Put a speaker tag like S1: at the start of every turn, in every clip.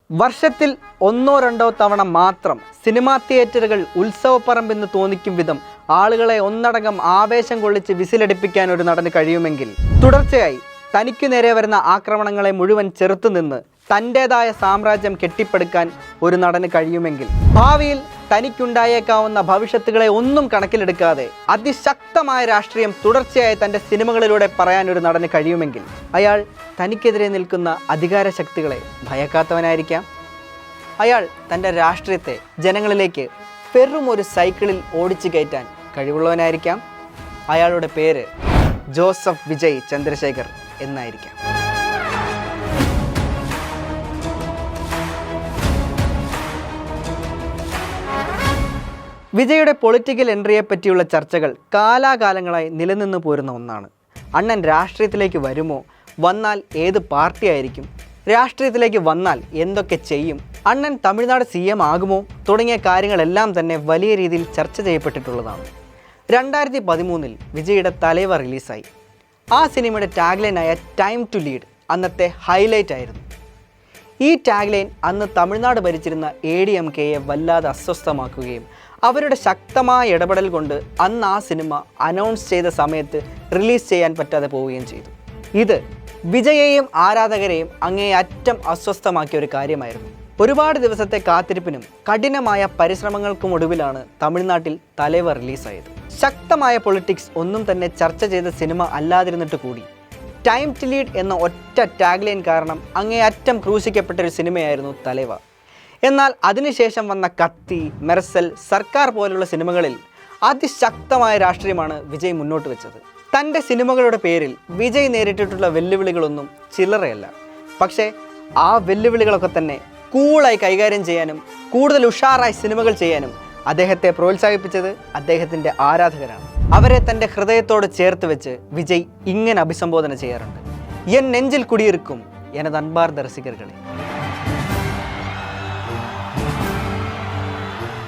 S1: വർഷത്തിൽ ഒന്നോ രണ്ടോ തവണ മാത്രം സിനിമാ തിയേറ്ററുകൾ ഉത്സവപ്പറമ്പെന്ന് തോന്നിക്കും വിധം ആളുകളെ ഒന്നടങ്കം ആവേശം കൊള്ളിച്ച് വിസിലടിപ്പിക്കാൻ ഒരു നടന് കഴിയുമെങ്കിൽ, തുടർച്ചയായി തനിക്കു നേരെ വരുന്ന ആക്രമണങ്ങളെ മുഴുവൻ ചെറുത്തുനിന്ന് തൻ്റേതായ സാമ്രാജ്യം കെട്ടിപ്പടുക്കാൻ ഒരു നടന് കഴിയുമെങ്കിൽ, ഭാവിയിൽ തനിക്കുണ്ടായേക്കാവുന്ന ഭവിഷ്യത്തുകളെ ഒന്നും കണക്കിലെടുക്കാതെ അതിശക്തമായ രാഷ്ട്രീയം തുടർച്ചയായി തൻ്റെ സിനിമകളിലൂടെ പറയാൻ ഒരു നടന് കഴിയുമെങ്കിൽ, അയാൾ തനിക്കെതിരെ നിൽക്കുന്ന അധികാര ശക്തികളെ ഭയക്കാത്തവനായിരിക്കാം. അയാൾ തൻ്റെ രാഷ്ട്രീയത്തെ ജനങ്ങളിലേക്ക് വെറും ഒരു സൈക്കിളിൽ ഓടിച്ചു കയറ്റാൻ കഴിവുള്ളവനായിരിക്കാം. അയാളുടെ പേര് ജോസഫ് വിജയ് ചന്ദ്രശേഖർ എന്നായിരിക്കാം. വിജയുടെ പൊളിറ്റിക്കൽ എൻട്രിയെ പറ്റിയുള്ള ചർച്ചകൾ കാലാകാലങ്ങളായി നിലനിന്ന് പോരുന്ന ഒന്നാണ്. അണ്ണൻ രാഷ്ട്രീയത്തിലേക്ക് വരുമോ, വന്നാൽ ഏത് പാർട്ടി ആയിരിക്കും, രാഷ്ട്രീയത്തിലേക്ക് വന്നാൽ എന്തൊക്കെ ചെയ്യും, അണ്ണൻ തമിഴ്നാട് CM ആകുമോ തുടങ്ങിയ കാര്യങ്ങളെല്ലാം തന്നെ വലിയ രീതിയിൽ ചർച്ച ചെയ്യപ്പെട്ടിട്ടുള്ളതാണ്. 2013 വിജയുടെ തലൈവർ റിലീസായി. ആ സിനിമയുടെ ടാഗ്ലൈനായ ടൈം ടു ലീഡ് അന്നത്തെ ഹൈലൈറ്റ് ആയിരുന്നു. ഈ ടാഗ്ലൈൻ അന്ന് തമിഴ്നാട് ഭരിച്ചിരുന്ന ADMKയെ വല്ലാതെ അസ്വസ്ഥമാക്കുകയും അവരുടെ ശക്തമായ ഇടപെടൽ കൊണ്ട് അന്ന് ആ സിനിമ അനൗൺസ് ചെയ്ത സമയത്ത് റിലീസ് ചെയ്യാൻ പറ്റാതെ പോവുകയും ചെയ്തു. ഇത് വിജയെയും ആരാധകരെയും അങ്ങേയറ്റം അസ്വസ്ഥമാക്കിയ ഒരു കാര്യമായിരുന്നു. ഒരുപാട് ദിവസത്തെ കാത്തിരിപ്പിനും കഠിനമായ പരിശ്രമങ്ങൾക്കും ഒടുവിലാണ് തമിഴ്നാട്ടിൽ തലൈവർ റിലീസായത്. ശക്തമായ പൊളിറ്റിക്സ് ഒന്നും തന്നെ ചർച്ച ചെയ്ത സിനിമ അല്ലാതിരുന്നിട്ട് കൂടി ടൈം ടു ലീഡ് എന്ന ഒറ്റ ടാഗ്ലൈൻ കാരണം അങ്ങേയറ്റം ക്രൂശിക്കപ്പെട്ടൊരു സിനിമയായിരുന്നു തലൈവർ. എന്നാൽ അതിനുശേഷം വന്ന കത്തി, മെർസൽ, സർക്കാർ പോലുള്ള സിനിമകളിൽ അതിശക്തമായ രാഷ്ട്രീയമാണ് വിജയ് മുന്നോട്ട് വെച്ചത്. തൻ്റെ സിനിമകളുടെ പേരിൽ വിജയ് നേരിട്ടിട്ടുള്ള വെല്ലുവിളികളൊന്നും ചില്ലറയല്ല. പക്ഷേ ആ വെല്ലുവിളികളൊക്കെ തന്നെ കൂളായി കൈകാര്യം ചെയ്യാനും കൂടുതൽ ഉഷാറായി സിനിമകൾ ചെയ്യാനും അദ്ദേഹത്തെ പ്രോത്സാഹിപ്പിച്ചത് അദ്ദേഹത്തിൻ്റെ ആരാധകരാണ്. അവരെ തൻ്റെ ഹൃദയത്തോട് ചേർത്ത് വെച്ച് വിജയ് ഇങ്ങനെ അഭിസംബോധന ചെയ്യാറുണ്ട്: എൻ നെഞ്ചിൽ കുടിയിരിക്കും എനത് അൻപാർന്ന രസികർകളെ.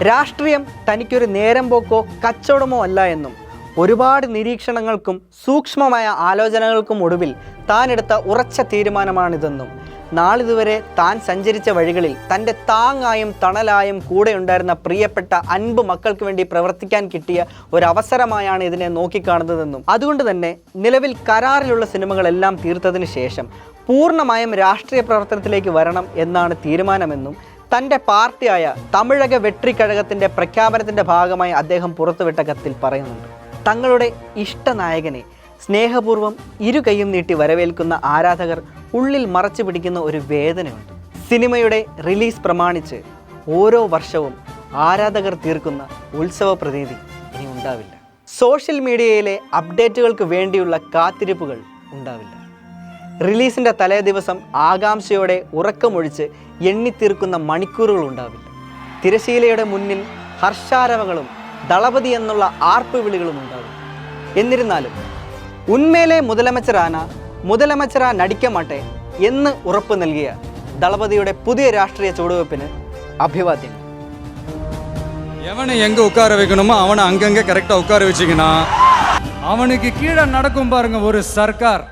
S1: രാഷ്ട്രീയം തനിക്കൊരു നേരം പോക്കോ കച്ചവടമോ അല്ല എന്നും, ഒരുപാട് നിരീക്ഷണങ്ങൾക്കും സൂക്ഷ്മമായ ആലോചനകൾക്കും ഒടുവിൽ താനെടുത്ത ഉറച്ച തീരുമാനമാണിതെന്നും, നാളിതുവരെ താൻ സഞ്ചരിച്ച വഴികളിൽ തൻ്റെ താങ്ങായും തണലായും കൂടെ ഉണ്ടായിരുന്ന പ്രിയപ്പെട്ട 5 മക്കൾക്ക് വേണ്ടി പ്രവർത്തിക്കാൻ കിട്ടിയ ഒരവസരമായാണ് ഇതിനെ നോക്കിക്കാണുന്നതെന്നും, അതുകൊണ്ട് തന്നെ നിലവിൽ കരാറിലുള്ള സിനിമകളെല്ലാം തീർത്തതിന് ശേഷം പൂർണ്ണമായും രാഷ്ട്രീയ പ്രവർത്തനത്തിലേക്ക് വരണം എന്നാണ് തീരുമാനമെന്നും തൻ്റെ പാർട്ടിയായ തമിഴക വെട്രിക്കഴകത്തിൻ്റെ പ്രഖ്യാപനത്തിൻ്റെ ഭാഗമായി അദ്ദേഹം പുറത്തുവിട്ട കത്തിൽ പറയുന്നുണ്ട്. തങ്ങളുടെ ഇഷ്ടനായകനെ സ്നേഹപൂർവ്വം ഇരുകൈയും നീട്ടി വരവേൽക്കുന്ന ആരാധകർ ഉള്ളിൽ മറച്ചു പിടിക്കുന്ന ഒരു വേദനയുണ്ട്. സിനിമയുടെ റിലീസ് പ്രമാണിച്ച് ഓരോ വർഷവും ആരാധകർ തീർക്കുന്ന ഉത്സവ പ്രതീതി ഇനി ഉണ്ടാവില്ല. സോഷ്യൽ മീഡിയയിലെ അപ്ഡേറ്റുകൾക്ക് വേണ്ടിയുള്ള കാത്തിരിപ്പുകൾ ഉണ്ടാവില്ല. റിലീസിൻ്റെ തലേ ദിവസം ആകാംക്ഷയോടെ ഉറക്കമൊഴിച്ച് എണ്ണിത്തീർക്കുന്ന മണിക്കൂറുകൾ ഉണ്ടാവില്ല. തിരശീലയുടെ മുന്നിൽ ഹർഷാരവങ്ങളും ദളപതി എന്നുള്ള ആർപ്പ് വിളികളും ഉണ്ടാവില്ല. എന്നിരുന്നാലും ഉന്മേലെ മുതലമച്ചറാ നടിക്കമാട്ടെ എന്ന് ഉറപ്പ് നൽകിയ ദളപതിയുടെ പുതിയ രാഷ്ട്രീയ ചുവടുവെപ്പിന് അഭിവാദ്യങ്ങൾ.
S2: எவனை எங்க உட்கார வைக்கணுமோ அவனை அங்கங்க கரெக்டா உட்கார வச்சிக்கணும். அவனுக்கு கீழே நடக்கும் பாருங்க ஒரு சர்க்கார்.